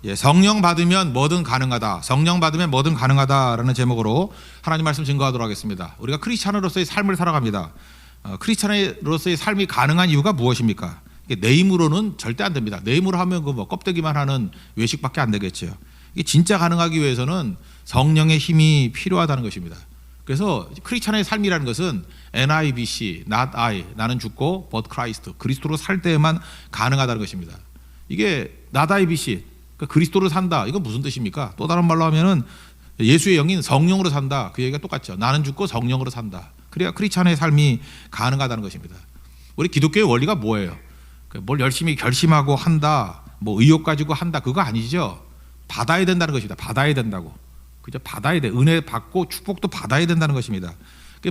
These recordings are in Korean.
예, 성령 받으면 뭐든 가능하다. 성령 받으면 뭐든 가능하다라는 제목으로 하나님 말씀 증거하도록 하겠습니다. 우리가 크리스찬으로서의 삶을 살아갑니다. 크리스찬으로서의 삶이 가능한 이유가 무엇입니까? 내 힘으로는 절대 안 됩니다. 내 힘으로 하면 그 뭐 껍데기만 하는 외식밖에 안 되겠죠. 이게 진짜 가능하기 위해서는 성령의 힘이 필요하다는 것입니다. 그래서 크리스찬의 삶이라는 것은 NIBC, not I, 나는 죽고 but Christ, 그리스도로 살 때에만 가능하다는 것입니다. 이게 not IBC, 그러니까 그리스도로 산다. 이건 무슨 뜻입니까? 또 다른 말로 하면은 예수의 영인 성령으로 산다. 그 얘기가 똑같죠. 나는 죽고 성령으로 산다. 그래야 크리스찬의 삶이 가능하다는 것입니다. 우리 기독교의 원리가 뭐예요? 뭘 열심히 결심하고 한다, 뭐 의욕 가지고 한다, 그거 아니죠. 받아야 된다는 것입니다. 받아야 된다고. 그죠? 받아야 돼. 은혜 받고 축복도 받아야 된다는 것입니다.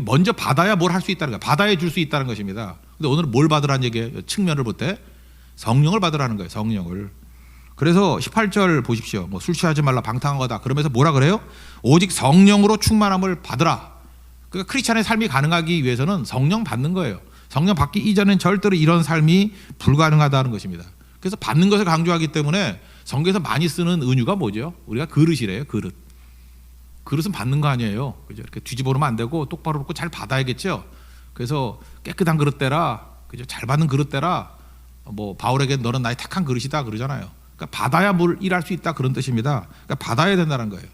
먼저 받아야 뭘 할 수 있다는 거예요. 받아야 줄 수 있다는 것입니다. 근데 오늘은 뭘 받으라는 얘기예요? 측면을 볼 때 성령을 받으라는 거예요. 성령을. 그래서 18절 보십시오. 뭐 술 취하지 말라, 방탕한 거다. 그러면서 뭐라 그래요? 오직 성령으로 충만함을 받으라. 그러니까 크리스찬의 삶이 가능하기 위해서는 성령 받는 거예요. 성령 받기 이전엔 절대로 이런 삶이 불가능하다는 것입니다. 그래서 받는 것을 강조하기 때문에 성경에서 많이 쓰는 은유가 뭐죠? 우리가 그릇이래요. 그릇. 그릇은 받는 거 아니에요. 그죠? 이렇게 뒤집어 놓으면 안 되고 똑바로 놓고 잘 받아야겠죠. 그래서 깨끗한 그릇 대라. 그죠? 잘 받는 그릇 대라. 뭐 바울에게 너는 나의 택한 그릇이다 그러잖아요. 그러니까 받아야 뭘 일할 수 있다 그런 뜻입니다. 그러니까 받아야 된다는 거예요.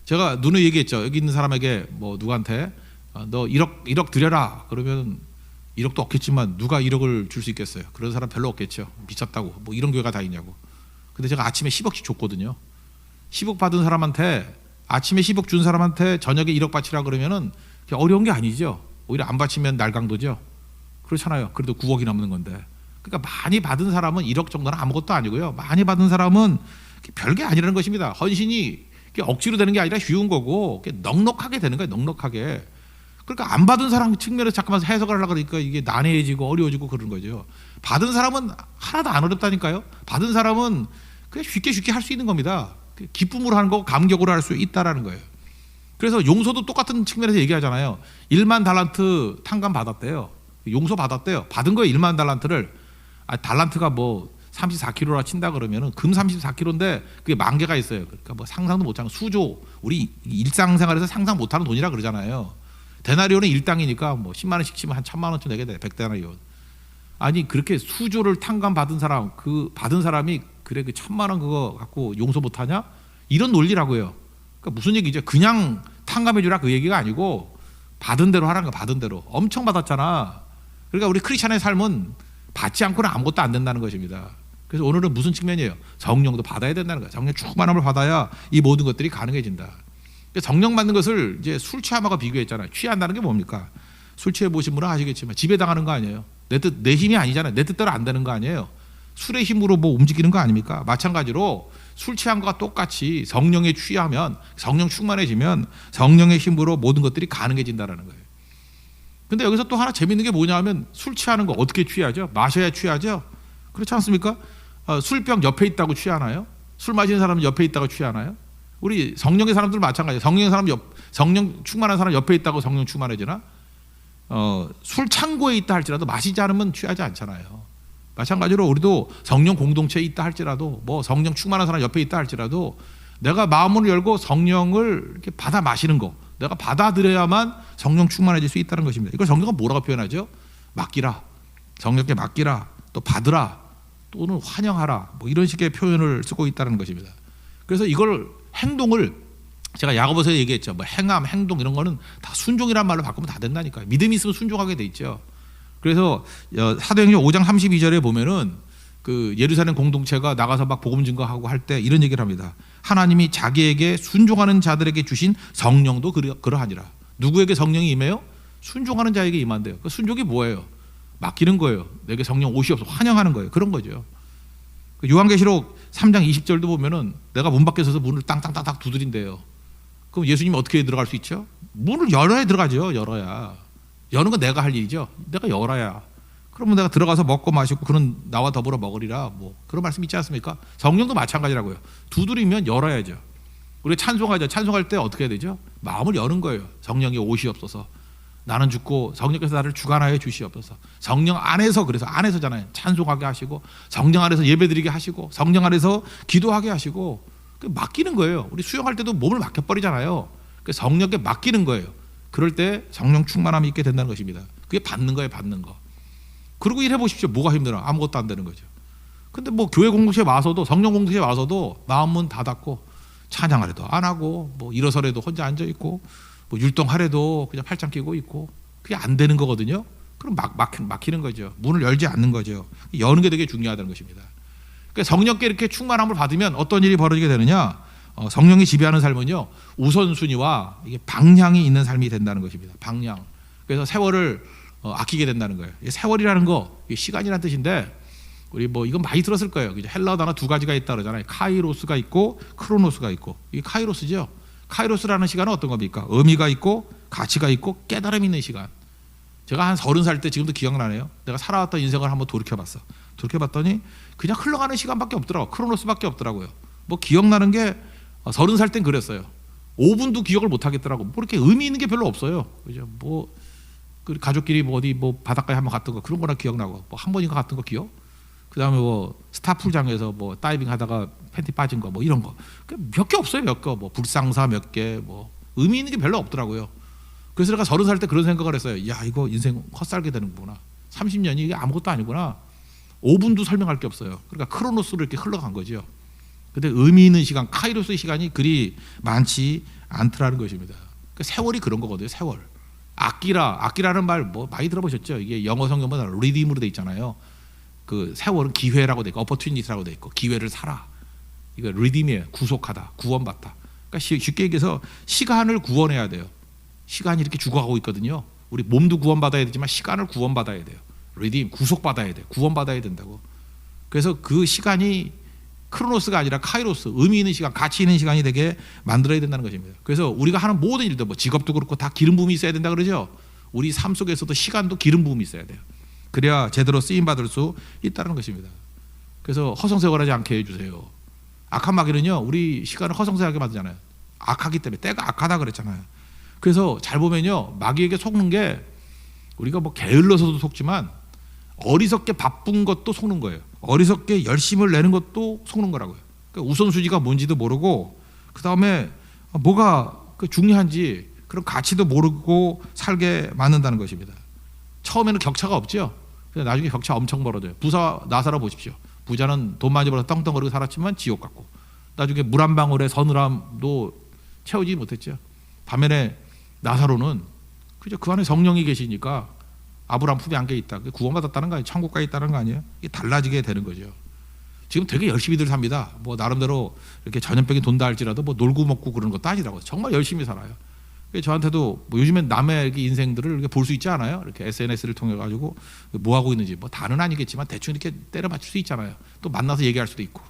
제가 누누이 얘기했죠. 여기 있는 사람에게 뭐 누구한테 너 1억 드려라. 그러면 1억도 없겠지만 누가 1억을 줄 수 있겠어요? 그런 사람 별로 없겠죠. 미쳤다고. 뭐 이런 교회가 다 있냐고. 근데 제가 아침에 10억씩 줬거든요. 10억 받은 사람한테 아침에 10억 준 사람한테 저녁에 1억 바치라 그러면은 어려운 게 아니죠. 오히려 안 바치면 날강도죠. 그렇잖아요. 그래도 9억이 남는 건데. 그러니까 많이 받은 사람은 1억 정도는 아무것도 아니고요. 많이 받은 사람은 별게 아니라는 것입니다. 헌신이 억지로 되는 게 아니라 쉬운 거고 넉넉하게 되는 거예요. 넉넉하게. 그러니까 안 받은 사람 측면에서 잠깐만 해석을 하려고 하니까 이게 난해해지고 어려워지고 그런 거죠. 받은 사람은 하나도 안 어렵다니까요. 받은 사람은 그냥 쉽게 할 수 있는 겁니다. 기쁨으로 하는 거고 감격으로 할 수 있다라는 거예요. 그래서 용서도 똑같은 측면에서 얘기하잖아요. 1만 달란트 탕감 받았대요. 용서 받았대요. 받은 거예요. 1만 달란트를. 달란트가 뭐 34kg라 친다 그러면은 금 34kg인데 그게 만 개가 있어요. 그러니까 뭐 상상도 못하는 수조. 우리 일상생활에서 상상 못하는 돈이라 그러잖아요. 데나리온은 일당이니까 뭐 10만 원씩 치면 한 1000만 원쯤 내게 돼. 100데나리온. 아니 그렇게 수조를 탕감 받은 사람, 그 받은 사람이 그래 그 1000만 원 그거 갖고 용서 못하냐? 이런 논리라고요. 그러니까 무슨 얘기죠? 그냥 탕감해주라 그 얘기가 아니고 받은 대로 하라는 거. 받은 대로 엄청 받았잖아. 그러니까 우리 크리스찬의 삶은 받지 않고는 아무것도 안 된다는 것입니다. 그래서 오늘은 무슨 측면이에요? 성령도 받아야 된다는 거예요. 성령 충만함을 받아야 이 모든 것들이 가능해진다. 성령 받는 것을 이제 술 취함하고 비교했잖아요. 취한다는 게 뭡니까? 술 취해 보신 분은 아시겠지만 지배당하는 거 아니에요. 내 힘이 아니잖아요. 내 뜻대로 안 되는 거 아니에요. 술의 힘으로 뭐 움직이는 거 아닙니까? 마찬가지로 술 취한 것과 똑같이 성령에 취하면, 성령 충만해지면 성령의 힘으로 모든 것들이 가능해진다는 거예요. 근데 여기서 또 하나 재밌는 게 뭐냐 하면 술 취하는 거 어떻게 취하죠? 마셔야 취하죠? 그렇지 않습니까? 술병 옆에 있다고 취하나요? 술 마시는 사람은 옆에 있다고 취하나요? 우리 성령의 사람들 마찬가지예요. 성령 충만한 사람 옆에 있다고 성령 충만해지나? 술 창고에 있다 할지라도 마시지 않으면 취하지 않잖아요. 마찬가지로 우리도 성령 공동체에 있다 할지라도 뭐 성령 충만한 사람 옆에 있다 할지라도 내가 마음을 열고 성령을 이렇게 받아 마시는 거, 내가 받아들여야만 성령 충만해질 수 있다는 것입니다. 이걸 성경은 뭐라고 표현하죠? 맡기라, 성령께 맡기라, 또 받으라, 또는 환영하라, 뭐 이런 식의 표현을 쓰고 있다는 것입니다. 그래서 이걸 행동을 제가 야고보서에 얘기했죠. 뭐 행함, 행동 이런 거는 다 순종이란 말로 바꾸면 다 된다니까요. 믿음이 있으면 순종하게 돼 있죠. 그래서 사도행전 5장 32절에 보면은 그 예루살렘 공동체가 나가서 막 복음 증거하고 할 때 이런 얘기를 합니다. 하나님이 자기에게 순종하는 자들에게 주신 성령도 그러하니라. 누구에게 성령이 임해요? 순종하는 자에게 임한대요. 그 순종이 뭐예요? 맡기는 거예요. 내게 성령 오시옵소서, 환영하는 거예요. 그런 거죠. 요한계시록 3장 20절도 보면은 내가 문 밖에 서서 문을 땅땅땅땅 두드린대요. 그럼 예수님이 어떻게 들어갈 수 있죠? 문을 열어야 들어가죠. 열어야. 여는 건 내가 할 일이죠. 내가 열어야. 그러면 내가 들어가서 먹고 마시고 그는 나와 더불어 먹으리라. 뭐 그런 말씀 있지 않습니까? 성령도 마찬가지라고요. 두드리면 열어야죠. 우리가 찬송하죠. 찬송할 때 어떻게 해야 되죠? 마음을 여는 거예요. 성령이 오시옵소서. 나는 죽고 성령께서 나를 주관하여 주시옵소서. 성령 안에서, 그래서 안에서잖아요. 찬송하게 하시고 성령 안에서 예배드리게 하시고 성령 안에서 기도하게 하시고 맡기는 거예요. 우리 수영할 때도 몸을 맡겨버리잖아요. 성령께 맡기는 거예요. 그럴 때 성령 충만함이 있게 된다는 것입니다. 그게 받는 거예요, 받는 거. 그리고 일해 보십시오. 뭐가 힘들어? 아무것도 안 되는 거죠. 근데 뭐 교회 공동체에 와서도, 성령 공동체에 와서도 마음 문 닫았고 찬양하래도 안 하고 뭐 일어서래도 혼자 앉아 있고 뭐 율동하래도 그냥 팔짱 끼고 있고, 그게 안 되는 거거든요. 그럼 막히는 거죠. 문을 열지 않는 거죠. 여는 게 되게 중요하다는 것입니다. 그러니까 성령께 이렇게 충만함을 받으면 어떤 일이 벌어지게 되느냐? 성령이 지배하는 삶은요, 우선순위와 이게 방향이 있는 삶이 된다는 것입니다. 방향. 그래서 세월을 아끼게 된다는 거예요. 세월이라는 거, 시간이라는 뜻인데, 우리 뭐 이건 많이 들었을 거예요. 헬라어 단어 두 가지가 있다 그러잖아요. 카이로스가 있고 크로노스가 있고. 이게 카이로스죠. 카이로스라는 시간은 어떤 겁니까? 의미가 있고 가치가 있고 깨달음 있는 시간. 제가 한 30살 때, 지금도 기억나네요. 내가 살아왔던 인생을 한번 돌이켜봤어. 돌이켜봤더니 그냥 흘러가는 시간밖에 없더라고. 크로노스밖에 없더라고요. 뭐 기억나는 게 30살 땐 그랬어요. 5분도 기억을 못 하겠더라고. 뭐 이렇게 의미 있는 게 별로 없어요. 그죠? 뭐 가족끼리 뭐 어디 뭐 바닷가에 한번 갔던 거 그런 거나 기억나고, 뭐 한 번인가 갔던 거 기억? 그다음에 뭐 스타풀장에서 뭐 다이빙 하다가 팬티 빠진 거 뭐 이런 거 몇 개 없어요. 몇 개. 뭐 불상사 몇 개, 뭐 의미 있는 게 별로 없더라고요. 그래서 내가 30살 때 그런 생각을 했어요. 야, 이거 인생 헛살게 되는구나. 30년이 이게 아무것도 아니구나. 5분도 설명할 게 없어요. 그러니까 크로노스로 이렇게 흘러간 거죠. 근데 의미 있는 시간, 카이로스의 시간이 그리 많지 않더라는 것입니다. 그러니까 세월이 그런 거거든요. 세월. 아끼라는 말 뭐 많이 들어보셨죠? 이게 영어 성경 보면 리딤으로 돼 있잖아요. 그 세월은 기회라고 돼 있고 opportunity라고 돼 있고, 기회를 살아. 이거 리딤이에요. 구속하다, 구원받다. 그러니까 쉽게 얘기해서 시간을 구원해야 돼요. 시간이 이렇게 죽어가고 있거든요. 우리 몸도 구원받아야 되지만 시간을 구원받아야 돼요. 리딤, 구속받아야 돼요. 구원받아야 된다고. 그래서 그 시간이 크로노스가 아니라 카이로스, 의미 있는 시간, 가치 있는 시간이 되게 만들어야 된다는 것입니다. 그래서 우리가 하는 모든 일도, 뭐 직업도 그렇고 다 기름 부음이 있어야 된다 그러죠. 우리 삶 속에서도 시간도 기름 부음이 있어야 돼요. 그래야 제대로 쓰임 받을 수 있다는 것입니다. 그래서 허송세월하지 않게 해주세요. 악한 마귀는요, 우리 시간을 허송세월하게 만들잖아요. 악하기 때문에, 때가 악하다 그랬잖아요. 그래서 잘 보면요, 마귀에게 속는 게, 우리가 뭐 게을러서도 속지만 어리석게 바쁜 것도 속는 거예요. 어리석게 열심을 내는 것도 속는 거라고요. 그러니까 우선순위가 뭔지도 모르고, 그 다음에 뭐가 중요한지 그런 가치도 모르고 살게 만든다는 것입니다. 처음에는 격차가 없죠. 나중에 격차 엄청 벌어져요. 부자 나사로 보십시오. 부자는 돈 많이 벌어서 떵떵거리고 살았지만 지옥 같고, 나중에 물 한 방울에 서늘함도 채우지 못했죠. 반면에 나사로는 그죠, 그 안에 성령이 계시니까 아브라함 품에 안겨 있다. 구원받았다는 거 아니에요? 천국 가 있다는 거 아니에요? 이게 달라지게 되는 거죠. 지금 되게 열심히들 삽니다. 뭐 나름대로 이렇게 전염병이 돈다 할지라도 뭐 놀고 먹고 그런 것도 아니라고. 정말 열심히 살아요. 저한테도 뭐 요즘엔 남의 인생들을 이렇게 볼 수 있지 않아요? 이렇게 SNS를 통해 가지고 뭐 하고 있는지, 뭐 다는 아니겠지만 대충 이렇게 때려 맞출 수 있잖아요. 또 만나서 얘기할 수도 있고.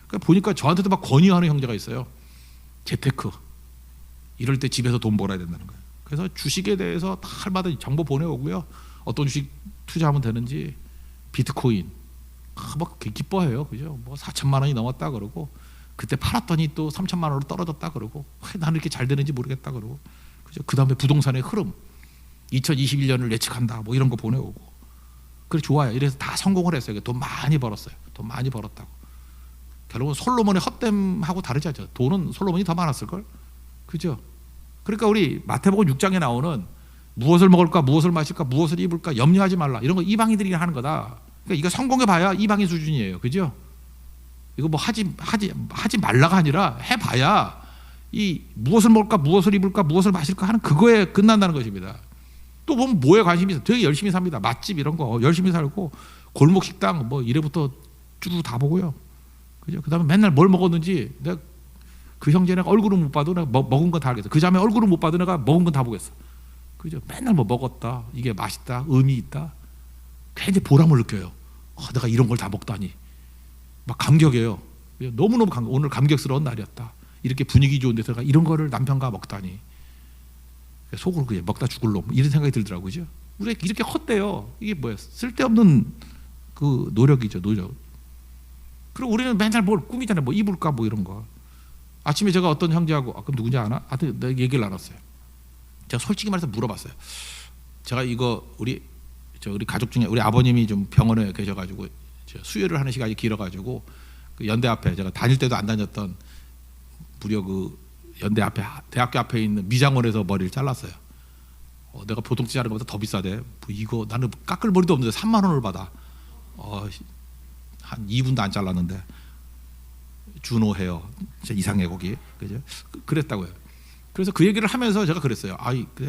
그러니까 보니까 저한테도 막 권유하는 형제가 있어요. 재테크. 이럴 때 집에서 돈 벌어야 된다는 거예요. 그래서 주식에 대해서 다 할마다 정보 보내오고요. 어떤 주식 투자하면 되는지, 비트코인 막 기뻐해요. 그죠? 뭐 4천만 원이 넘었다 그러고, 그때 팔았더니 또 3천만 원으로 떨어졌다 그러고, 왜 나는 이렇게 잘 되는지 모르겠다 그러고, 그죠? 그 다음에 부동산의 흐름, 2021년을 예측한다, 뭐 이런 거 보내오고, 그래 좋아요. 이래서 다 성공을 했어요. 돈 많이 벌었어요. 돈 많이 벌었다고. 결국은 솔로몬의 헛됨하고 다르지 않죠. 돈은 솔로몬이 더 많았을 걸, 그죠? 그러니까 우리 마태복음 6장에 나오는 무엇을 먹을까, 무엇을 마실까, 무엇을 입을까 염려하지 말라, 이런 거 이방인들이 하는 거다. 그러니까 이거 성공해 봐야 이방인 수준이에요, 그죠? 이거 뭐 하지 말라가 아니라 해봐야 이 무엇을 먹을까, 무엇을 입을까, 무엇을 마실까 하는 그거에 끝난다는 것입니다. 또 보면 뭐에 관심이 있어? 되게 열심히 삽니다. 맛집 이런 거 열심히 살고, 골목 식당 뭐 이래부터 쭉 다 보고요, 그죠? 그다음에 맨날 뭘 먹었는지, 내가 그 형제 내가 얼굴은 못 봐도 내가 먹은 건 다 알겠어. 그 자매 얼굴은 못 봐도 내가 먹은 건 다 보겠어, 그죠? 맨날 뭐 먹었다, 이게 맛있다, 의미 있다, 괜히 보람을 느껴요. 내가 이런 걸 다 먹다니 막 감격해요. 너무너무 오늘 감격스러운 날이었다. 이렇게 분위기 좋은 데서 이런 거를 남편과 먹다니 속으로 그냥 먹다 죽을 놈, 이런 생각이 들더라고요. 그죠? 우리가 이렇게 헛돼요. 이게 뭐야? 쓸데없는 그 노력이죠, 노력. 그리고 우리는 맨날 뭘 꾸미잖아요. 뭐 입을까 뭐 이런 거. 아침에 제가 어떤 형제하고, 그럼 누군지 아나? 하여튼 내가 얘기를 나눴어요. 제가 솔직히 말해서 물어봤어요. 제가 이거 우리 가족 중에 우리 아버님이 좀 병원에 계셔가지고 수혈을 하는 시간이 길어가지고 그 연대 앞에 제가 다닐 때도 안 다녔던 무려 그 연대 앞에 대학교 앞에 있는 미장원에서 머리를 잘랐어요. 내가 보통 자르는 것보다 더 비싸대. 뭐 이거 나는 깎을 머리도 없는데 3만 원을 받아. 한 2분도 안 잘랐는데 준호 헤어 진짜 이상해 거기. 그죠? 그랬다고요. 그래서 그 얘기를 하면서 제가 그랬어요.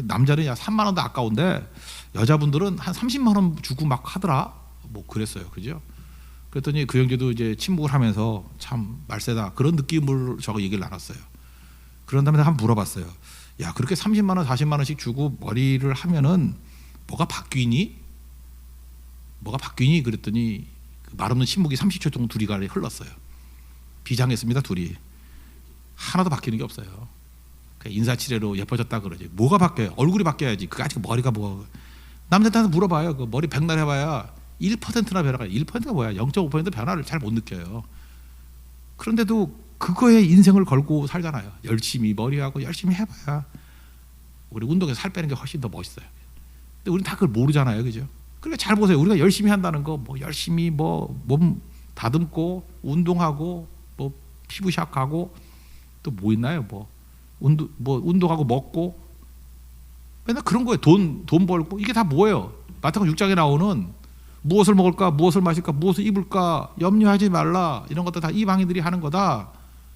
남자는 야 3만 원도 아까운데 여자분들은 한 30만 원 주고 막 하더라. 뭐 그랬어요. 그죠? 그랬더니 그 형제도 이제 침묵을 하면서 참 말세다 그런 느낌으로 저거 얘기를 나눴어요. 그런 다음에 한번 물어봤어요. 야 그렇게 30만 원 40만 원씩 주고 머리를 하면은 뭐가 바뀌니? 뭐가 바뀌니? 그랬더니 그 말없는 침묵이 30초 정도 둘이 흘렀어요. 비장했습니다 둘이. 하나도 바뀌는 게 없어요. 인사치레로 예뻐졌다 그러지. 뭐가 바뀌어요? 얼굴이 바뀌어야지. 그 아직 머리가 뭐. 남자한테 물어봐요. 그 머리 백날 해봐야 1%나 변화가. 1%가 뭐야? 0.5% 변화를 잘 못 느껴요. 그런데도 그거에 인생을 걸고 살잖아요. 열심히 머리하고 열심히 해봐야 우리 운동에서 살 빼는 게 훨씬 더 멋있어요. 근데 우리는 다 그걸 모르잖아요, 그죠? 그러니까 잘 보세요. 우리가 열심히 한다는 거, 뭐 열심히 뭐 몸 다듬고 운동하고 뭐 피부샥하고 또 뭐 있나요? 뭐 운동하고 먹고 맨날 그런 거예요. 돈 벌고 이게 다 뭐예요? 마태복음 6장에 나오는 무엇을 먹을까, 무엇을 마실까, 무엇을 입을까 염려하지 말라 이런 것도 다 이방인들이 하는 거다.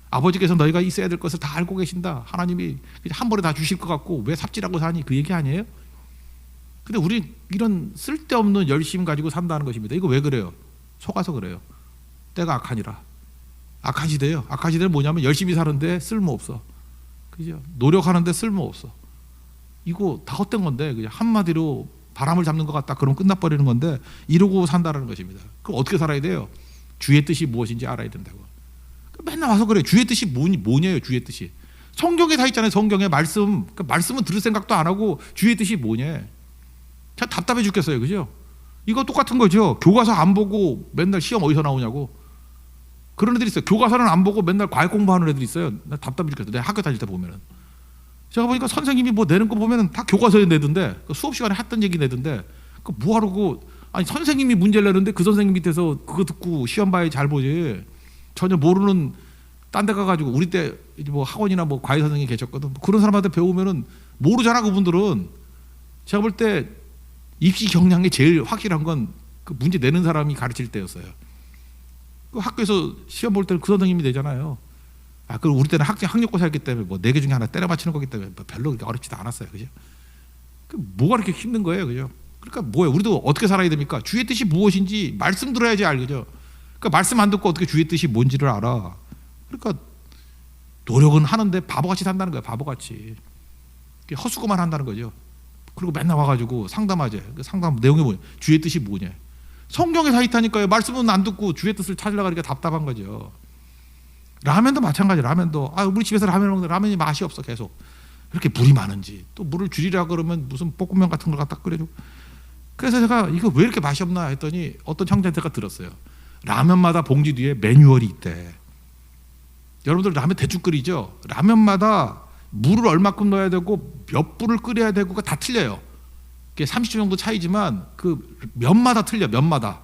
아버지께서 너희가 있어야 될 것을 다 알고 계신다. 하나님이 한 번에 다 주실 것 같고 왜 삽질하고 사니 그 얘기 아니에요? 근데 우리 이런 쓸데없는 열심 가지고 산다는 것입니다. 이거 왜 그래요? 속아서 그래요. 때가 악하니라. 악한 시대예요. 악한 시대는 뭐냐면 열심히 사는데 쓸모없어. 그죠? 노력하는데 쓸모없어. 이거 다 헛된 건데 그냥 한마디로 바람을 잡는 것 같다 그러면 끝나버리는 건데 이러고 산다는 것입니다. 그럼 어떻게 살아야 돼요? 주의 뜻이 무엇인지 알아야 된다고. 맨날 와서 그래. 주의 뜻이 뭐냐요? 주의 뜻이. 성경에 다 있잖아요. 성경에 말씀. 그러니까 말씀은 들을 생각도 안 하고 주의 뜻이 뭐냐. 참 답답해 죽겠어요. 그죠? 이거 똑같은 거죠. 교과서 안 보고 맨날 시험 어디서 나오냐고. 그런 애들이 있어요. 교과서는 안 보고 맨날 과외 공부하는 애들이 있어요. 나 답답해 죽겠어. 내가 학교 다닐 때 보면은. 제가 보니까 선생님이 뭐 내는 거 보면은 다 교과서에 내던데 수업 시간에 했던 얘기 내던데 그 뭐하러고 아니 선생님이 문제를 내는데 그 선생님 밑에서 그거 듣고 시험 봐야 잘 보지. 전혀 모르는 딴 데 가가지고 우리 때 뭐 학원이나 뭐 과외 선생님이 계셨거든. 그런 사람한테 배우면은 모르잖아 그분들은. 제가 볼 때 입시 경향이 제일 확실한 건 그 문제 내는 사람이 가르칠 때였어요. 그 학교에서 시험 볼 때는 그 선생님이 내잖아요. 그 우리 때는 학력고사였기 때문에 뭐 4개 중에 하나 때려 맞히는 거기 때문에 별로 그렇게 어렵지도 않았어요, 그죠? 뭐가 그렇게 힘든 거예요, 그죠? 그러니까 뭐예요? 우리도 어떻게 살아야 됩니까? 주의 뜻이 무엇인지 말씀 들어야지 알겠죠. 그러니까 말씀 안 듣고 어떻게 주의 뜻이 뭔지를 알아? 그러니까 노력은 하는데 바보같이 산다는 거예요, 바보같이. 헛수고만 한다는 거죠. 그리고 맨날 와가지고 상담하지. 그 상담 내용이 뭐냐? 주의 뜻이 뭐냐? 성경에 다 있다니까요. 말씀은 안 듣고 주의 뜻을 찾으려고 하니까 답답한 거죠. 라면도 마찬가지. 라면도 우리 집에서 라면 먹는데 라면이 맛이 없어 계속. 이렇게 물이 많은지 또 물을 줄이라 그러면 무슨 볶음면 같은 걸 갖다 끓여주고. 그래서 제가 이거 왜 이렇게 맛이 없나 했더니 어떤 형제한테 제가 들었어요. 라면마다 봉지 뒤에 매뉴얼이 있대. 여러분들 라면 대충 끓이죠. 라면마다 물을 얼마큼 넣어야 되고 몇 불을 끓여야 되고가 다 틀려요. 그게 30초 정도 차이지만 그 면마다 틀려. 면마다.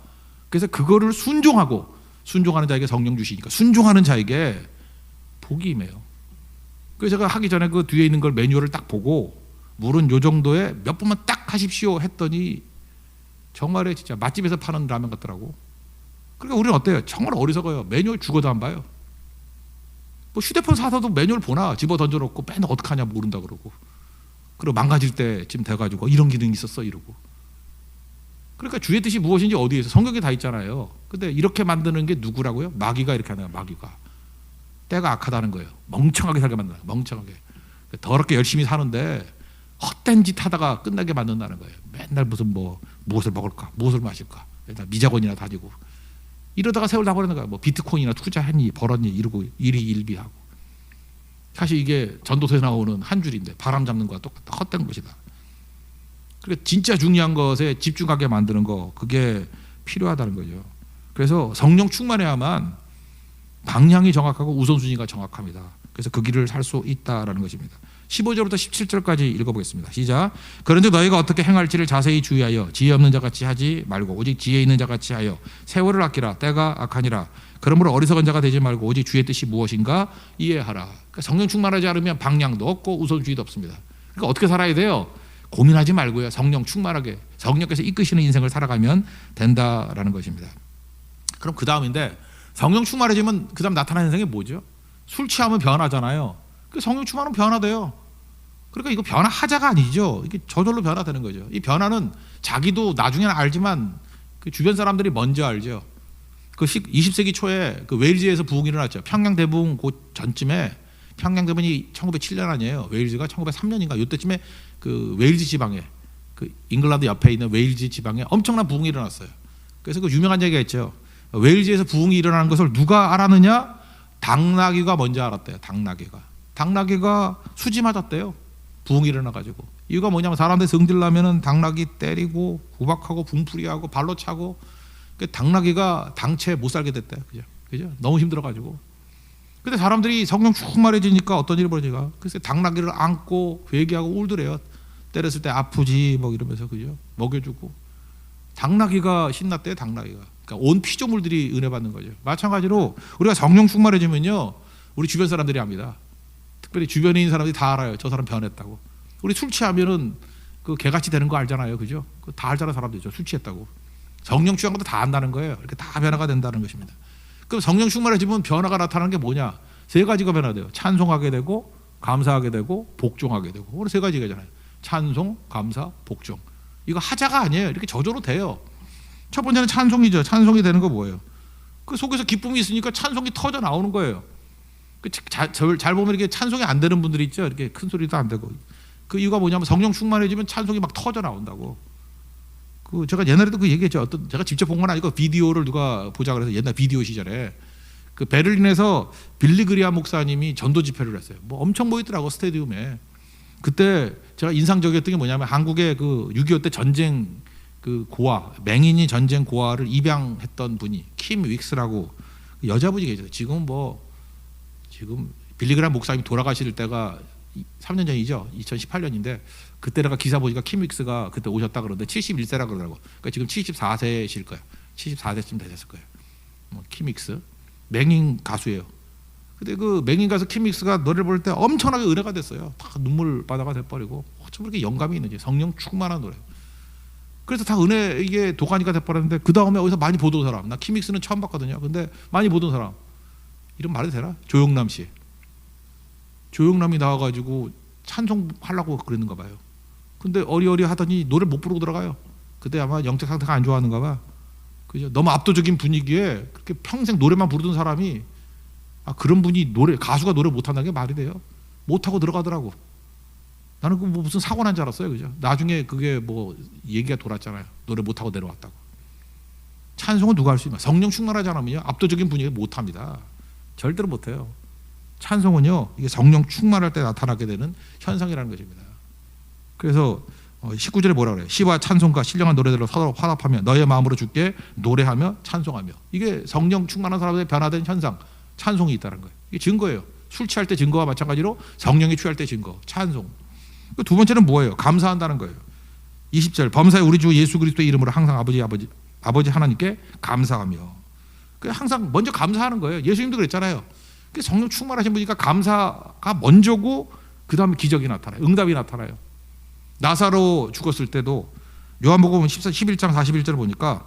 그래서 그거를 순종하는 자에게 성령 주시니까 순종하는 자에게 복이 임해요. 그래서 제가 하기 전에 그 뒤에 있는 걸 매뉴얼을 딱 보고 물은 요 정도에 몇 분만 딱 하십시오 했더니 정말에 진짜 맛집에서 파는 라면 같더라고. 그러니까 우리는 어때요? 정말 어리석어요. 매뉴얼 죽어도 안 봐요. 뭐 휴대폰 사서도 매뉴얼 보나 집어 던져놓고 맨날 어떡하냐 모른다 그러고. 그리고 망가질 때쯤 돼가지고 이런 기능이 있었어 이러고. 그러니까 주의 뜻이 무엇인지 어디에서 성경에 다 있잖아요. 근데 이렇게 만드는 게 누구라고요? 마귀가 이렇게 하는 거예요. 마귀가. 때가 악하다는 거예요. 멍청하게 살게 만든다. 멍청하게. 더럽게 열심히 사는데 헛된 짓 하다가 끝나게 만든다는 거예요. 맨날 무엇을 먹을까? 무엇을 마실까? 일단 미자곤이나 다지고. 이러다가 세월 다 버리는 거야. 뭐 비트코인이나 투자했니? 벌었니? 이러고 일희일비하고. 사실 이게 전도서에 나오는 한 줄인데 바람 잡는 거와 똑같다. 헛된 것이다. 그러니까 진짜 중요한 것에 집중하게 만드는 거 그게 필요하다는 거죠. 그래서 성령 충만해야만 방향이 정확하고 우선순위가 정확합니다. 그래서 그 길을 살 수 있다라는 것입니다. 15절부터 17절까지 읽어보겠습니다. 시작. 그런즉 너희가 어떻게 행할지를 자세히 주의하여 지혜 없는 자같이 하지 말고 오직 지혜 있는 자같이 하여 세월을 아끼라. 때가 악하니라. 그러므로 어리석은 자가 되지 말고 오직 주의 뜻이 무엇인가 이해하라. 그러니까 성령 충만하지 않으면 방향도 없고 우선주의도 없습니다. 그러니까 어떻게 살아야 돼요? 고민하지 말고요. 성령 충만하게 성령께서 이끄시는 인생을 살아가면 된다라는 것입니다. 그럼 그 다음인데 성령 충만해지면 그 다음 나타나는 현상이 뭐죠? 술 취하면 변하잖아요. 그 성령 충만은 변화돼요. 그러니까 이거 변화하자가 아니죠. 이게 저절로 변화되는 거죠. 이 변화는 자기도 나중에는 알지만 그 주변 사람들이 먼저 알죠. 그 20세기 초에 그 웨일즈에서 부흥이 일어났죠. 평양 대부흥 그 전쯤에 평양 대부흥이 1907년 아니에요. 웨일즈가 1903년인가 이때쯤에 그 웨일즈 지방에 그 잉글랜드 옆에 있는 웨일즈 지방에 엄청난 부흥이 일어났어요. 그래서 그 유명한 얘기가 있죠. 웨일즈에서 부흥이 일어나는 것을 누가 알았느냐? 당나귀가 먼저 알았대요. 당나귀가 수지 맞았대요. 부흥이 일어나가지고. 이유가 뭐냐면 사람들이 성질나면은 당나귀 때리고 구박하고 분풀이하고 발로 차고 당나귀가 당체 못 살게 됐대요. 그죠? 너무 힘들어가지고. 근데 사람들이 성령 충만해지니까 어떤 일이 벌어지가? 글쎄 당나귀를 안고 회개하고 울더래요. 때렸을 때 아프지 뭐 이러면서 그죠? 먹여주고. 당나귀가 신났대요. 당나귀가. 그러니까 온 피조물들이 은혜 받는 거죠. 마찬가지로 우리가 성령 충만해지면요, 우리 주변 사람들이 압니다. 특별히 주변에 있는 사람들이 다 알아요. 저 사람 변했다고. 우리 술 취하면은 그 개같이 되는 거 알잖아요, 그죠? 다 알잖아요, 사람들이죠. 술 취했다고. 성령 취한 것도 다 안다는 거예요. 이렇게 다 변화가 된다는 것입니다. 그럼 성령 충만해지면 변화가 나타나는 게 뭐냐? 세 가지가 변화돼요. 찬송하게 되고, 감사하게 되고, 복종하게 되고. 오늘 세 가지가잖아요. 찬송, 감사, 복종. 이거 하자가 아니에요. 이렇게 저절로 돼요. 첫 번째는 찬송이죠. 찬송이 되는 거 뭐예요? 그 속에서 기쁨이 있으니까 찬송이 터져 나오는 거예요. 잘 보면 이렇게 찬송이 안 되는 분들이 있죠. 이렇게 큰 소리도 안 되고. 그 이유가 뭐냐면 성령 충만해지면 찬송이 막 터져 나온다고. 그 제가 옛날에도 그 얘기했죠. 제가 직접 본 건 아니고 비디오를 누가 보자 그래서 옛날 비디오 시절에 그 베를린에서 빌리 그리암 목사님이 전도 집회를 했어요. 뭐 엄청 모이더라고 스테디움에. 그때 제가 인상적이었던 게 뭐냐면 한국의 그 6.25 때 전쟁 그 고아, 맹인이 전쟁 고아를 입양했던 분이 킴 윅스라고 여자분이 계세요. 지금 빌리 그리암 목사님이 돌아가실 때가 3년 전이죠. 2018년인데 그때 내가 기사 보니까 킴 윅스가 그때 오셨다 그러는데 71세라 그러더라고. 그러니까 지금 74세실 거예요. 74세쯤 되셨을 거예요. 킴 윅스 맹인 가수예요. 근데 그 맹인 가수 킴 윅스가 노래를 부를 때 엄청나게 은혜가 됐어요. 다 눈물 바다가 돼버리고 어쩜 그렇게 영감이 있는지 성령 충만한 노래. 그래서 다 은혜 이게 도가니가 돼버렸는데 그 다음에 어디서 많이 보던 사람, 나 킴 윅스는 처음 봤거든요. 근데 많이 보던 사람 이름 말해도 되나? 조영남 씨. 조영남이 나와가지고 찬송하려고 그랬는가 봐요. 근데 어리어리 하더니 노래를 못 부르고 들어가요. 그때 아마 영적 상태가 안 좋아하는가 봐. 그죠? 너무 압도적인 분위기에 그렇게 평생 노래만 부르던 사람이 그런 분이 가수가 노래 못한다는 게 말이 돼요? 못하고 들어가더라고. 나는 그 무슨 사고 난 줄 알았어요. 그죠? 나중에 그게 뭐 얘기가 돌았잖아요. 노래 못하고 내려왔다고. 찬송은 누가 할 수 있나? 성령 충만하지 않으면요, 압도적인 분위기에 못합니다. 절대로 못해요. 찬송은요, 이게 성령 충만할 때 나타나게 되는 현상이라는 것입니다. 그래서 19절에 뭐라 그래요? 시와 찬송과 신령한 노래들로 서로 화답하며 너의 마음으로 주께 노래하며 찬송하며. 이게 성령 충만한 사람들의 변화된 현상, 찬송이 있다는 거예요. 이게 증거예요. 술 취할 때 증거와 마찬가지로 성령이 취할 때 증거, 찬송. 두 번째는 뭐예요? 감사한다는 거예요. 20절 범사에 우리 주 예수 그리스도의 이름으로 항상 아버지 하나님께 감사하며. 항상 먼저 감사하는 거예요. 예수님도 그랬잖아요. 성령 충만하신 분이니까 감사가 먼저고 그 다음에 기적이 나타나요. 응답이 나타나요. 나사로 죽었을 때도 요한복음 11장 41절 보니까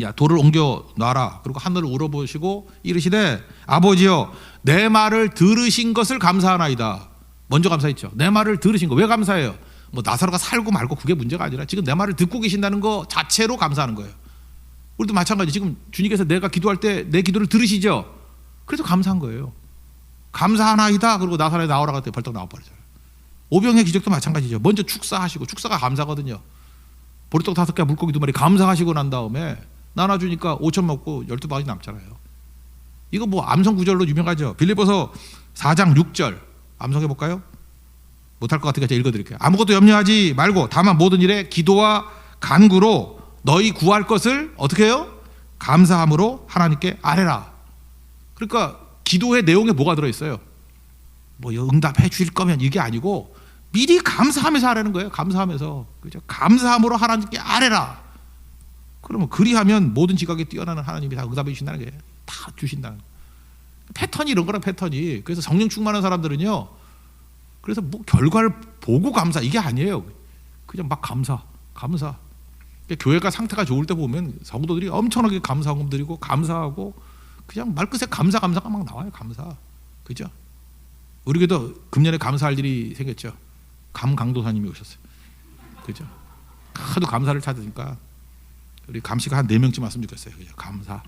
야 돌을 옮겨 놔라. 그리고 하늘을 우러보시고 이르시되 아버지여 내 말을 들으신 것을 감사하나이다. 먼저 감사했죠. 내 말을 들으신 거. 왜 감사해요? 뭐 나사로가 살고 말고 그게 문제가 아니라 지금 내 말을 듣고 계신다는 거 자체로 감사하는 거예요. 우리도 마찬가지. 지금 주님께서 내가 기도할 때 내 기도를 들으시죠. 그래서 감사한 거예요. 감사하나이다. 그리고 나사로에 나오라 그랬더니 벌떡 나와버리잖아요. 오병의 기적도 마찬가지죠. 먼저 축사하시고, 축사가 감사거든요. 보리떡 5개 물고기 2마리 감사하시고 난 다음에 나눠주니까 5천 먹고 12바가지 남잖아요. 이거 뭐 암송 구절로 유명하죠. 빌립보서 4장 6절 암송해 볼까요? 못할 것 같으니까 제가 읽어드릴게요. 아무것도 염려하지 말고 다만 모든 일에 기도와 간구로 너희 구할 것을 어떻게 해요? 감사함으로 하나님께 아뢰라. 그러니까 기도의 내용에 뭐가 들어있어요? 뭐 응답해 주실 거면 이게 아니고 미리 감사하면서 하라는 거예요. 감사하면서. 그죠? 감사함으로 하나님께 아뢰라. 그러면 그리하면 모든 지각에 뛰어나는 하나님이 다 응답해 주신다는 거예요. 다 주신다는 거예요. 패턴이 이런 거랑 패턴이. 그래서 성령 충만한 사람들은요. 그래서 뭐 결과를 보고 감사 이게 아니에요. 그냥 막 감사. 그러니까 교회가 상태가 좋을 때 보면 성도들이 엄청나게 감사금 드리고 감사하고 그냥 말끝에 감사가 막 나와요. 감사. 그죠? 우리 교회도 금년에 감사할 일이 생겼죠. 감강도사님이 오셨어요. 그죠? 하도 감사를 찾으니까 우리 감씨가 한 4명쯤 왔으면 좋겠어요. 그죠? 감사.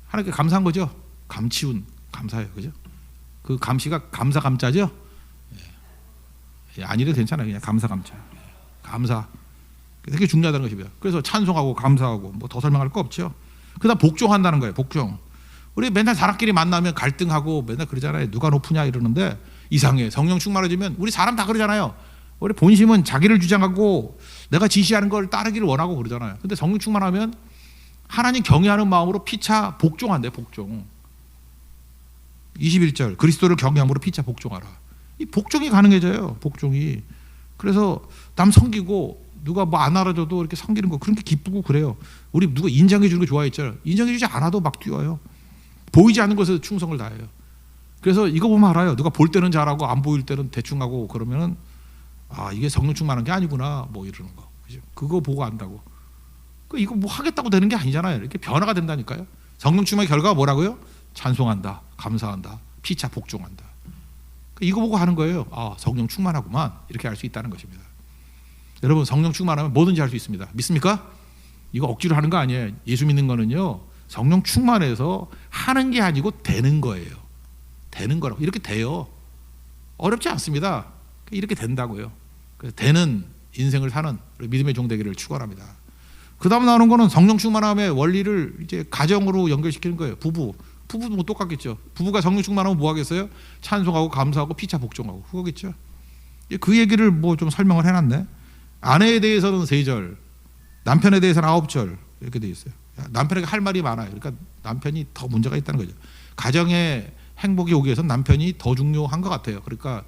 하나님께 감사한 거죠. 감치운 감사예요. 그죠? 그 감씨가 감사죠? 예, 아니래도 괜찮아요. 그냥 감사. 감사. 되게 중요하다는 것입니다. 그래서 찬송하고 감사하고 뭐 더 설명할 거 없죠. 그다음 복종한다는 거예요. 복종. 우리 맨날 사람끼리 만나면 갈등하고 맨날 그러잖아요. 누가 높으냐 이러는데 이상해. 성령 충만해지면 우리 사람 다 그러잖아요. 우리 본심은 자기를 주장하고 내가 지시하는 걸 따르기를 원하고 그러잖아요. 근데 성령 충만하면 하나님 경외하는 마음으로 피차 복종한대. 복종. 21절 그리스도를 경외함으로 피차 복종하라. 이 복종이 가능해져요. 복종이. 그래서 남 섬기고 누가 뭐 안 알아줘도 이렇게 섬기는 거 그렇게 기쁘고 그래요. 우리 누가 인정해 주는 거 좋아했잖아요. 인정해 주지 않아도 막 뛰어요. 보이지 않는 것에서 충성을 다해요. 그래서 이거 보면 알아요. 누가 볼 때는 잘하고 안 보일 때는 대충 하고 그러면은 아 이게 성령 충만한 게 아니구나 뭐 이러는 거. 그죠? 그거 보고 안다고. 이거 뭐 하겠다고 되는 게 아니잖아요. 이렇게 변화가 된다니까요. 성령 충만의 결과가 뭐라고요? 찬송한다, 감사한다, 피차 복종한다. 이거 보고 하는 거예요. 아 성령 충만하구만 이렇게 알 수 있다는 것입니다. 여러분 성령 충만하면 뭐든지 할 수 있습니다. 믿습니까? 이거 억지로 하는 거 아니에요. 예수 믿는 거는요. 성령 충만해서 하는 게 아니고 되는 거예요. 되는 거라고. 이렇게 돼요. 어렵지 않습니다. 이렇게 된다고요. 그래서 되는 인생을 사는 믿음의 종 되기를 축원합니다. 그 다음 나오는 거는 성령 충만함의 원리를 이제 가정으로 연결시키는 거예요. 부부도 뭐 똑같겠죠. 부부가 성령 충만하면 뭐 하겠어요? 찬송하고 감사하고 피차 복종하고 그거겠죠. 그 얘기를 뭐 좀 설명을 해놨네. 아내에 대해서는 3절, 남편에 대해서는 9절 이렇게 돼 있어요. 남편에게 할 말이 많아요. 그러니까 남편이 더 문제가 있다는 거죠. 가정의 행복이 오기 위해서는 남편이 더 중요한 것 같아요. 그러니까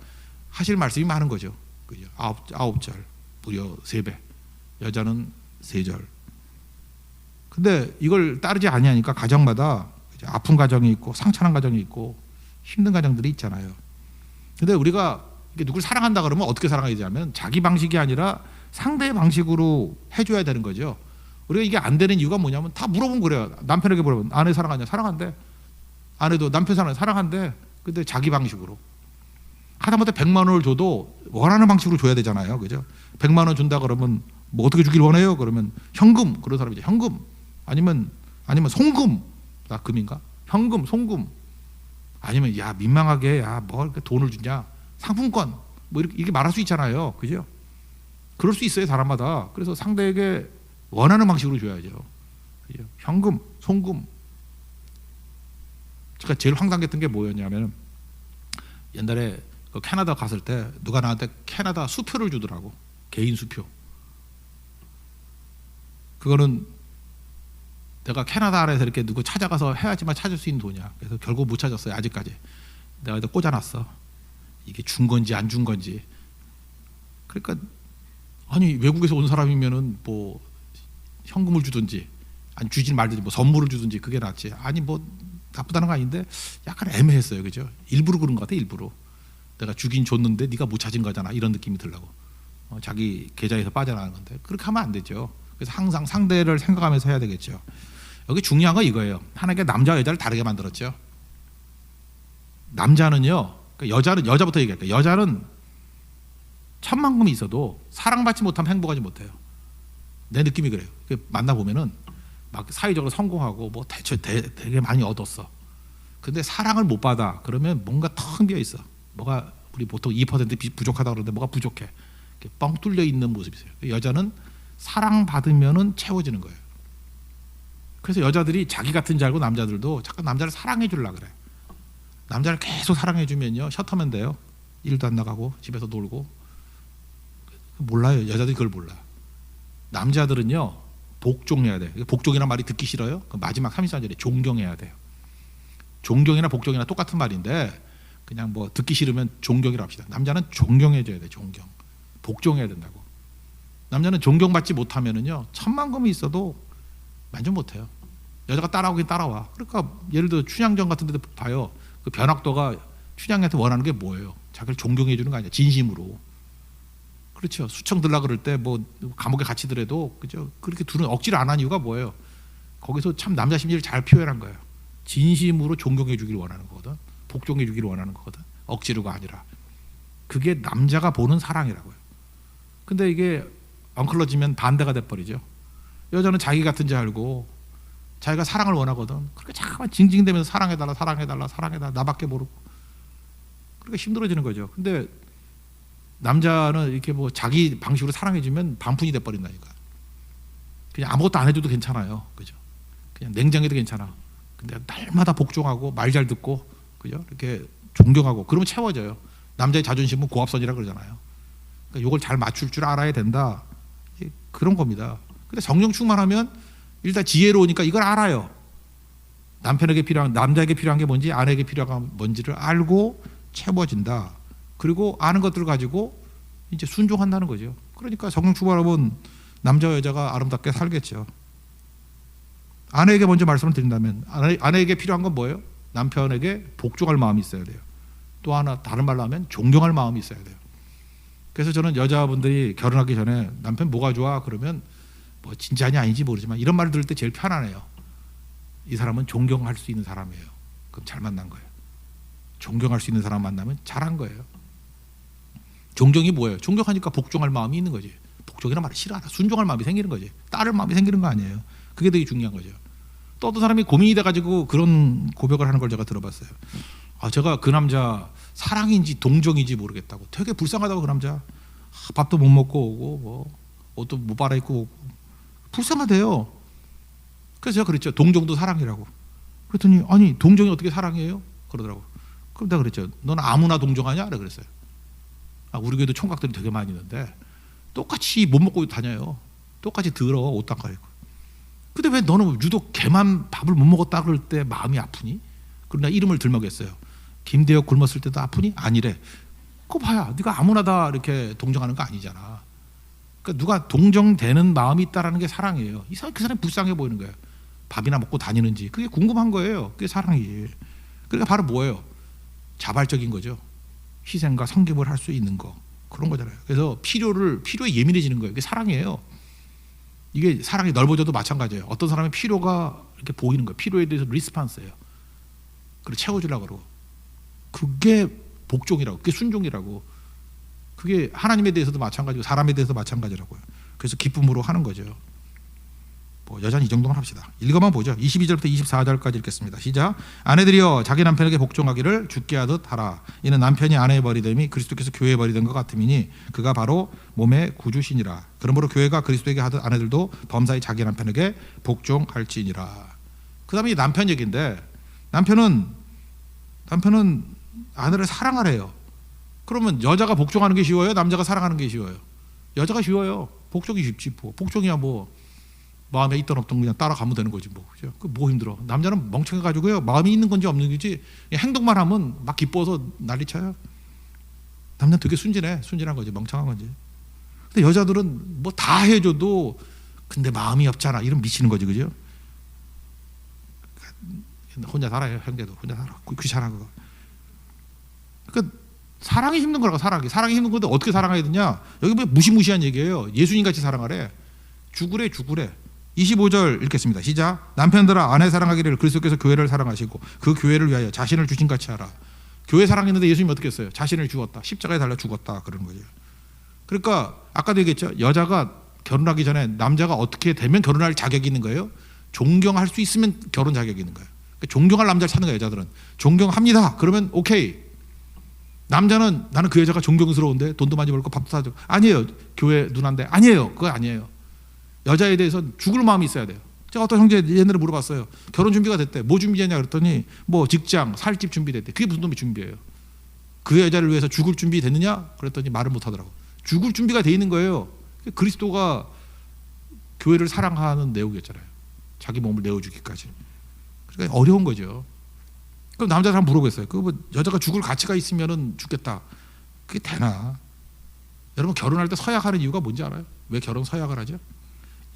하실 말씀이 많은 거죠. 그죠? 9절, 무려 3배. 여자는 3절. 근데 이걸 따르지 아니하니까 가정마다 아픈 가정이 있고 상처난 가정이 있고 힘든 가정들이 있잖아요. 근데 우리가 누굴 사랑한다 그러면 어떻게 사랑해야 되냐면 자기 방식이 아니라 상대의 방식으로 해줘야 되는 거죠. 우리가 이게 안 되는 이유가 뭐냐면 다 물어보면 그래요. 남편에게 물어보면 아내 사랑하냐? 사랑한대. 아내도 남편 사랑한대. 근데 자기 방식으로. 하다못해 100만 원을 줘도 원하는 방식으로 줘야 되잖아요. 그죠? 100만 원 준다 그러면 뭐 어떻게 주길 원해요? 그러면 현금. 그런 사람이죠. 현금. 아니면 송금. 나 금인가? 현금, 송금. 아니면 야 민망하게 야 뭐 이렇게 돈을 주냐? 상품권. 뭐 이렇게 말할 수 있잖아요. 그죠? 그럴 수 있어요. 사람마다. 그래서 상대에게 원하는 방식으로 줘야죠. 그죠? 현금, 송금. 제가 제일 황당했던 게 뭐였냐면 옛날에 그 캐나다 갔을 때 누가 나한테 캐나다 수표를 주더라고. 개인 수표. 그거는 내가 캐나다 안에서 이렇게 누구 찾아가서 해야지만 찾을 수 있는 돈이야. 그래서 결국 못 찾았어요. 아직까지. 내가 여기다 꽂아놨어. 이게 준 건지 안 준 건지. 그러니까 아니 외국에서 온 사람이면은 뭐 현금을 주든지 아니 주지 말든지 뭐 선물을 주든지 그게 낫지. 아니 뭐 나쁘다는 거 아닌데 약간 애매했어요. 그죠? 일부러 그런 것 같아. 일부러. 내가 주긴 줬는데 네가 못 찾은 거잖아. 이런 느낌이 들라고. 자기 계좌에서 빠져나가는 건데 그렇게 하면 안 되죠. 그래서 항상 상대를 생각하면서 해야 되겠죠. 여기 중요한 건 이거예요. 하나님께 남자와 여자를 다르게 만들었죠. 남자는요. 여자는 여자부터 얘기할게요. 여자는 천만금이 있어도 사랑받지 못하면 행복하지 못해요. 내 느낌이 그래요. 만나 보면은 막 사회적으로 성공하고 뭐 되게 많이 얻었어. 근데 사랑을 못 받아. 그러면 뭔가 텅 비어 있어. 뭐가 우리 보통 2% 부족하다 그러는데 뭐가 부족해. 이렇게 뻥 뚫려 있는 모습이 있어요. 여자는 사랑 받으면은 채워지는 거예요. 그래서 여자들이 자기 같은 줄 알고 남자들도 자꾸 남자를 사랑해 주려고 그래. 남자를 계속 사랑해 주면요 셔터맨 돼요. 일도 안 나가고 집에서 놀고. 몰라요. 여자들이 그걸 몰라. 남자들은요 복종해야 돼. 복종이란 말이 듣기 싫어요. 마지막 33절에 존경해야 돼요. 존경이나 복종이나 똑같은 말인데 그냥 뭐 듣기 싫으면 존경이라 합시다. 남자는 존경해줘야 돼. 존경. 복종해야 된다고. 남자는 존경받지 못하면은요 천만금이 있어도 만족 못해요. 여자가 따라오긴 따라와. 그러니까 예를 들어 춘향전 같은 데도 봐요. 그 변학도가 춘향한테 원하는 게 뭐예요? 자기를 존경해 주는 거 아니야. 진심으로. 그렇죠. 수청 들라 그럴 때 뭐 감옥에 갇히더라도 그죠. 그렇게 둘은 억지를 안 한 이유가 뭐예요? 거기서 참 남자 심리를 잘 표현한 거예요. 진심으로 존경해 주기를 원하는 거거든. 복종해 주기를 원하는 거거든. 억지로가 아니라. 그게 남자가 보는 사랑이라고요. 근데 이게 엉클러지면 반대가 돼버리죠. 여자는 자기 같은 줄 알고 자기가 사랑을 원하거든. 그렇게 잠깐만 징징대면서 사랑해달라 사랑해달라 사랑해달라 나밖에 모르고 그렇게 힘들어지는 거죠. 근데 남자는 이렇게 뭐 자기 방식으로 사랑해주면 반푼이 돼버린다니까. 그냥 아무것도 안 해줘도 괜찮아요. 그죠? 그냥 냉정해도 괜찮아. 근데 날마다 복종하고 말 잘 듣고 그죠? 이렇게 존경하고 그러면 채워져요. 남자의 자존심은 고압선이라 그러잖아요. 그러니까 이걸 잘 맞출 줄 알아야 된다. 그런 겁니다. 근데 성령 충만하면 일단 지혜로우니까 이걸 알아요. 남편에게 필요한 남자에게 필요한 게 뭔지 아내에게 필요한 게 뭔지를 알고 채워진다. 그리고 아는 것들을 가지고 이제 순종한다는 거죠. 그러니까 성령 충만하면 남자와 여자가 아름답게 살겠죠. 아내에게 먼저 말씀을 드린다면 아내에게 필요한 건 뭐예요? 남편에게 복종할 마음이 있어야 돼요. 또 하나 다른 말로 하면 존경할 마음이 있어야 돼요. 그래서 저는 여자분들이 결혼하기 전에 남편 뭐가 좋아? 그러면 뭐 진짜냐 아닌지 모르지만 이런 말을 들을 때 제일 편하네요. 이 사람은 존경할 수 있는 사람이에요. 그럼 잘 만난 거예요. 존경할 수 있는 사람 만나면 잘한 거예요. 존경이 뭐예요? 존경하니까 복종할 마음이 있는 거지. 복종이란 말을 싫어하다. 순종할 마음이 생기는 거지. 따를 마음이 생기는 거 아니에요. 그게 되게 중요한 거죠. 또 어떤 사람이 고민이 돼가지고 그런 고백을 하는 걸 제가 들어봤어요. 제가 그 남자 사랑인지 동정인지 모르겠다고. 되게 불쌍하다고 그 남자. 밥도 못 먹고 오고 뭐 옷도 못 갈아입고 오고 불쌍하대요. 그래서 제가 그랬죠. 동정도 사랑이라고. 그랬더니 아니 동정이 어떻게 사랑이에요? 그러더라고. 그럼 내가 그랬죠. 너는 아무나 동정하냐? 그랬어요. 우리 교회도 총각들이 되게 많이 있는데 똑같이 못 먹고 다녀요. 똑같이 더러워 옷도 안 갈아입고. 근데 왜 너는 유독 걔만 밥을 못 먹었다 그럴 때 마음이 아프니? 그러나 이름을 들먹였어요. 김대혁 굶었을 때도 아프니? 아니래. 그거 봐야 네가 아무나 다 이렇게 동정하는 거 아니잖아. 그러니까 누가 동정되는 마음이 있다라는 게 사랑이에요. 이 사람 그 사람이 불쌍해 보이는 거예요. 밥이나 먹고 다니는지 그게 궁금한 거예요. 그게 사랑이에요. 그러니까 바로 뭐예요? 자발적인 거죠. 희생과 섬김을 할 수 있는 거 그런 거잖아요. 그래서 필요에 예민해지는 거예요. 이게 사랑이에요. 이게 사랑이 넓어져도 마찬가지예요. 어떤 사람의 필요가 이렇게 보이는 거예요. 필요에 대해서 리스판스예요. 그리고 채워주려고 그러고 그게 복종이라고, 그게 순종이라고. 그게 하나님에 대해서도 마찬가지고 사람에 대해서도 마찬가지라고요. 그래서 기쁨으로 하는 거죠. 뭐 여자는 이 정도만 합시다. 읽어만 보죠. 22절부터 24절까지 읽겠습니다. 시작. 아내들이여 자기 남편에게 복종하기를 주께 하듯 하라. 이는 남편이 아내의 버리됨이 그리스도께서 교회에 버리된 것 같음이니 그가 바로 몸의 구주시니라. 그러므로 교회가 그리스도에게 하듯 아내들도 범사히 자기 남편에게 복종할지니라. 그 다음에 남편 얘기인데 남편은 아내를 사랑하래요. 그러면 여자가 복종하는 게 쉬워요? 남자가 사랑하는 게 쉬워요? 여자가 쉬워요. 복종이 쉽지 뭐. 복종이야 뭐 마음에 있던 없던 그냥 따라가면 되는 거지 뭐. 그죠? 그 뭐 힘들어. 남자는 멍청해가지고요. 마음이 있는 건지 없는 건지 행동만 하면 막 기뻐서 난리쳐요. 남자는 되게 순진한 거지. 멍청한 거지. 근데 여자들은 뭐 다 해줘도 근데 마음이 없잖아. 이런 미치는 거지, 그죠? 혼자 살아요. 형제도 혼자 살아. 귀찮아. 그러니까 사랑이 힘든 거라고. 사랑이 힘든 건데 어떻게 사랑해야 되냐? 여기 뭐 무시무시한 얘기예요. 예수님 같이 사랑하래. 죽으래. 25절 읽겠습니다. 시작. 남편들아 아내 사랑하기를 그리스도께서 교회를 사랑하시고 그 교회를 위하여 자신을 주신 같이 하라. 교회 사랑했는데 예수님이 어떻게 했어요? 자신을 주었다. 십자가에 달려 죽었다. 그런 거죠. 그러니까 아까도 얘기했죠. 여자가 결혼하기 전에 남자가 어떻게 되면 결혼할 자격이 있는 거예요? 존경할 수 있으면 결혼 자격이 있는 거예요. 그러니까 존경할 남자를 찾는 거예요. 여자들은. 존경합니다. 그러면 오케이. 남자는 나는 그 여자가 존경스러운데 돈도 많이 벌고 밥도 사주고 아니에요. 교회 누나인데 아니에요. 그거 아니에요. 여자에 대해서 죽을 마음이 있어야 돼요. 제가 어떤 형제 옛날에 물어봤어요. 결혼 준비가 됐대. 뭐 준비했냐 그랬더니 뭐 직장, 살집 준비됐대. 그게 무슨 놈의 준비예요? 그 여자를 위해서 죽을 준비 됐느냐? 그랬더니 말을 못 하더라고. 죽을 준비가 돼 있는 거예요. 그리스도가 교회를 사랑하는 내용이었잖아요. 자기 몸을 내어주기까지. 그러니까 어려운 거죠. 그럼 남자 사람 물어보겠어요. 그 뭐 여자가 죽을 가치가 있으면은 죽겠다. 그게 되나? 여러분 결혼할 때 서약하는 이유가 뭔지 알아요? 왜 결혼 서약을 하죠?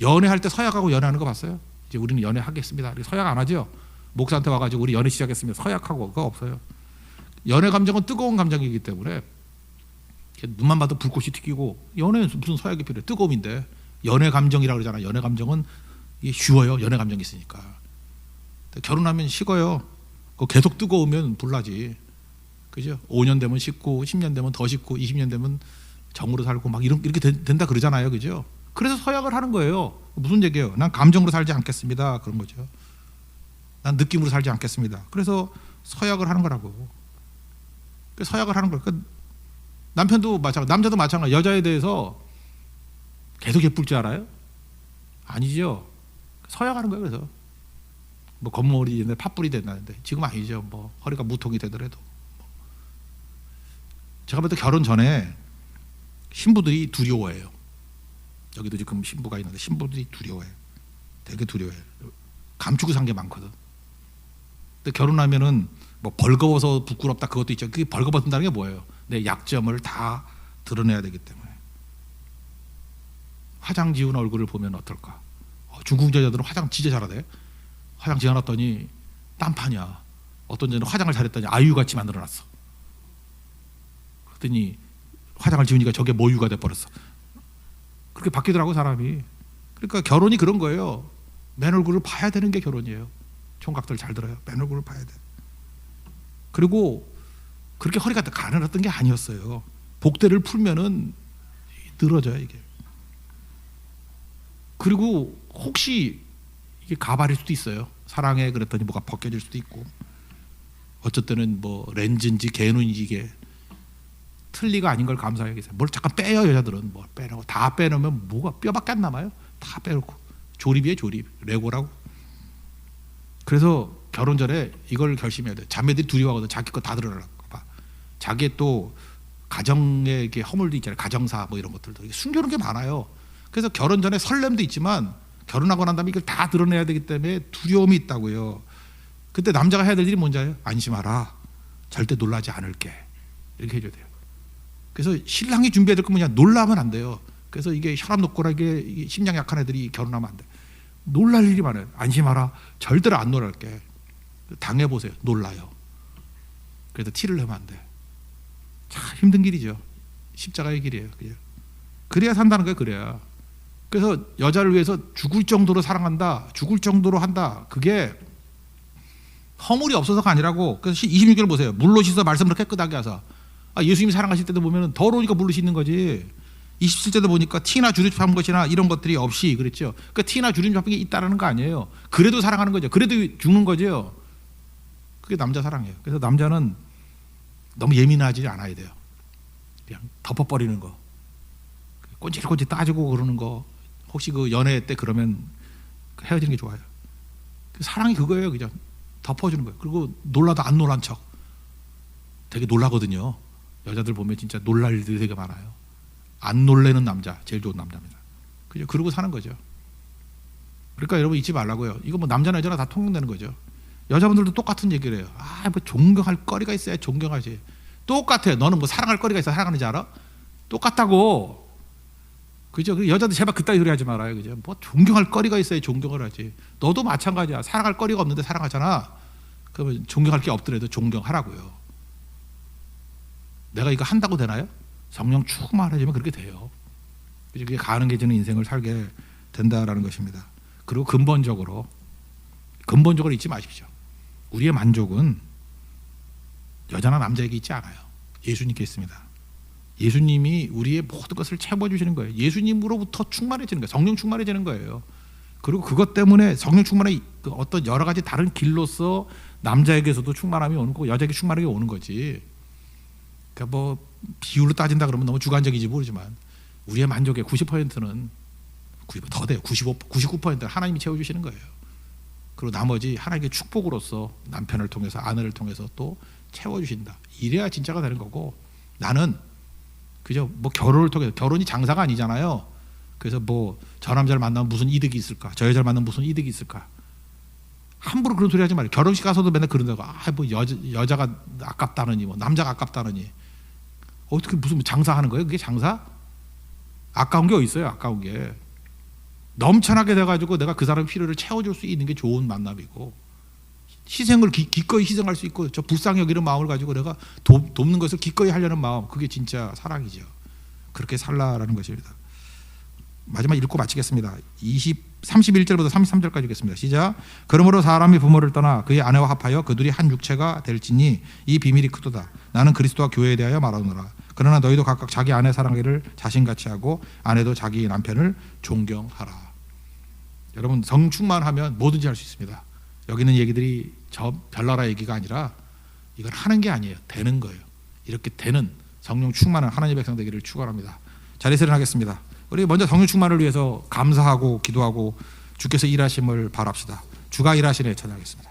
연애할 때 서약하고 연애하는 거 봤어요? 이제 우리는 연애하겠습니다. 서약 안 하죠? 목사한테 와가지고 우리 연애 시작했습니다. 서약하고 그거 없어요. 연애 감정은 뜨거운 감정이기 때문에 눈만 봐도 불꽃이 튀기고 연애는 무슨 서약이 필요해? 뜨거움인데 연애 감정이라고 그러잖아. 연애 감정은 이게 쉬워요. 연애 감정이 있으니까. 결혼하면 식어요. 계속 뜨거우면 불나지. 그죠? 5년 되면 식고 10년 되면 더 식고 20년 되면 정으로 살고 막 이렇게 된다 그러잖아요. 그죠? 그래서 서약을 하는 거예요. 무슨 얘기예요? 난 감정으로 살지 않겠습니다. 그런 거죠. 난 느낌으로 살지 않겠습니다. 그래서 서약을 하는 거라고. 서약을 하는 거예요. 남편도 마찬가지, 남자도 마찬가지. 여자에 대해서 계속 예쁠 줄 알아요? 아니죠. 서약하는 거예요. 그래서 뭐 겉머리 옛날에 팥불이 된다는데 지금 아니죠. 뭐 허리가 무통이 되더라도. 제가 볼 때 결혼 전에 신부들이 두려워해요. 여기도 지금 신부가 있는데 신부들이 두려워해요. 되게 두려워해요. 감추고 산 게 많거든. 근데 결혼하면은 뭐 벌거워서 부끄럽다 그것도 있죠. 그게 벌거벗는다는 게 뭐예요? 내 약점을 다 드러내야 되기 때문에. 화장 지운 얼굴을 보면 어떨까? 중국 여자들은 화장 진짜 잘하대. 화장 지어놨더니 딴판이야. 어떤 여자는 화장을 잘했더니 아이유같이 만들어놨어. 그랬더니 화장을 지우니까 저게 모유가 돼버렸어. 그렇게 바뀌더라고 사람이. 그러니까 결혼이 그런 거예요. 맨 얼굴을 봐야 되는 게 결혼이에요. 총각들 잘 들어요. 맨 얼굴을 봐야 돼. 그리고 그렇게 허리가 가늘었던 게 아니었어요. 복대를 풀면은 늘어져요 이게. 그리고 혹시 이게 가발일 수도 있어요. 사랑해 그랬더니 뭐가 벗겨질 수도 있고. 어쨌든 뭐 렌즈인지 개눈인지 이게 틀니가 아닌 걸 감사해야겠어요. 뭘 잠깐 빼요 여자들은. 뭐 빼놓고 다 빼놓으면 뭐가 뼈밖에 안 남아요. 다 빼놓고 조립이에요 조립. 레고라고. 그래서 결혼 전에 이걸 결심해야 돼. 자매들이 두려워하거든. 자기 거 다 드러나려고 봐. 자기의 또 가정의 이게 허물도 있잖아요. 가정사 뭐 이런 것들도 숨겨놓은 게 많아요. 그래서 결혼 전에 설렘도 있지만 결혼하고 난 다음에 이걸 다 드러내야 되기 때문에 두려움이 있다고요. 그때 남자가 해야 될 일이 뭔지 알아요? 안심하라. 절대 놀라지 않을게. 이렇게 해줘야 돼요. 그래서 신랑이 준비해야 될 건 뭐냐? 놀라면 안 돼요. 그래서 이게 혈압 높거나 이게 심장 약한 애들이 결혼하면 안 돼. 놀랄 일이 많아요. 안심하라. 절대로 안 놀랄게. 당해보세요. 놀라요. 그래도 티를 내면 안 돼. 참 힘든 길이죠. 십자가의 길이에요. 그래야 산다는 거예요. 그래야. 그래서 여자를 위해서 죽을 정도로 사랑한다. 죽을 정도로 한다. 그게 허물이 없어서가 아니라고. 그래서 26절 보세요. 물로 씻어 말씀을 깨끗하게 하사. 예수님이 사랑하실 때도 보면 더러우니까 물로 씻는 거지. 27절도 보니까 티나 주름 잡은 것이나 이런 것들이 없이 그랬죠. 그 티나 주름 잡은 게 있다라는 거 아니에요. 그래도 사랑하는 거죠. 그래도 죽는 거죠. 그게 남자 사랑이에요. 그래서 남자는 너무 예민하지 않아야 돼요. 그냥 덮어버리는 거. 꼰질꼰질 따지고 그러는 거. 혹시 그 연애 때 그러면 헤어지는 게 좋아요. 사랑이 그거예요. 그죠? 덮어주는 거예요. 그리고 놀라도 안 놀란 척. 되게 놀라거든요. 여자들 보면 진짜 놀랄 일들이 되게 많아요. 안 놀래는 남자 제일 좋은 남자입니다. 그죠? 그러고 사는 거죠. 그러니까 여러분 잊지 말라고요. 이거 뭐 남자나 여자나 다 통용되는 거죠. 여자분들도 똑같은 얘기를 해요. 뭐 존경할 거리가 있어야 존경하지. 똑같아. 너는 뭐 사랑할 거리가 있어 사랑하는지 알아? 똑같다고. 그죠? 여자들 제발 그따위 소리 하지 말아요. 그죠? 뭐 존경할 거리가 있어야 존경을 하지. 너도 마찬가지야. 사랑할 거리가 없는데 사랑하잖아. 그러면 존경할 게 없더라도 존경하라고요. 내가 이거 한다고 되나요? 성령 충만해지면 그렇게 돼요. 그게 가능해지는 인생을 살게 된다라는 것입니다. 그리고 근본적으로 잊지 마십시오. 우리의 만족은 여자나 남자에게 있지 않아요. 예수님께 있습니다. 예수님이 우리의 모든 것을 채워주시는 거예요. 예수님으로부터 충만해지는 거예요. 성령 충만해지는 거예요. 그리고 그것 때문에 성령 충만의 어떤 여러 가지 다른 길로서 남자에게서도 충만함이 오는 거고 여자에게 충만하게 오는 거지. 그러니까 뭐 비율로 따진다 그러면 너무 주관적이지 모르지만 우리의 만족의 90%는 더 돼요. 99%는 하나님이 채워주시는 거예요. 그리고 나머지 하나님의 축복으로서 남편을 통해서 아내를 통해서 또 채워주신다. 이래야 진짜가 되는 거고 나는 그죠? 뭐 결혼을 통해서 결혼이 장사가 아니잖아요. 그래서 뭐 저 남자를 만나면 무슨 이득이 있을까? 저 여자를 만나면 무슨 이득이 있을까? 함부로 그런 소리 하지 말아요. 결혼식 가서도 맨날 그런다고. 뭐 여자가 아깝다느니 뭐 남자가 아깝다느니. 어떻게 무슨 장사하는 거예요? 그게 장사? 아까운 게 어디 있어요? 아까운 게. 넘쳐나게 돼가지고 내가 그 사람 필요를 채워줄 수 있는 게 좋은 만남이고, 희생을 기꺼이 희생할 수 있고, 저 불쌍히 여기는 마음을 가지고 내가 돕는 것을 기꺼이 하려는 마음, 그게 진짜 사랑이죠. 그렇게 살라라는 것입니다. 마지막 읽고 마치겠습니다. 31절부터 33절까지 읽겠습니다. 시작. 그러므로 사람이 부모를 떠나 그의 아내와 합하여 그들이 한 육체가 될지니 이 비밀이 크도다. 나는 그리스도와 교회에 대하여 말하노라. 그러나 너희도 각각 자기 아내 사랑하기를 자신같이 하고 아내도 자기 남편을 존경하라. 여러분, 성 충만하면 뭐든지 할 수 있습니다. 여기 있는 얘기들이 저 별나라 얘기가 아니라 이건 하는 게 아니에요. 되는 거예요. 이렇게 되는 성령 충만한 하나님의 백성 되기를 축원합니다. 자리에서 일어나겠습니다. 우리 먼저 성령 충만을 위해서 감사하고 기도하고 주께서 일하심을 바랍시다. 주가 일하시네 찬양하겠습니다.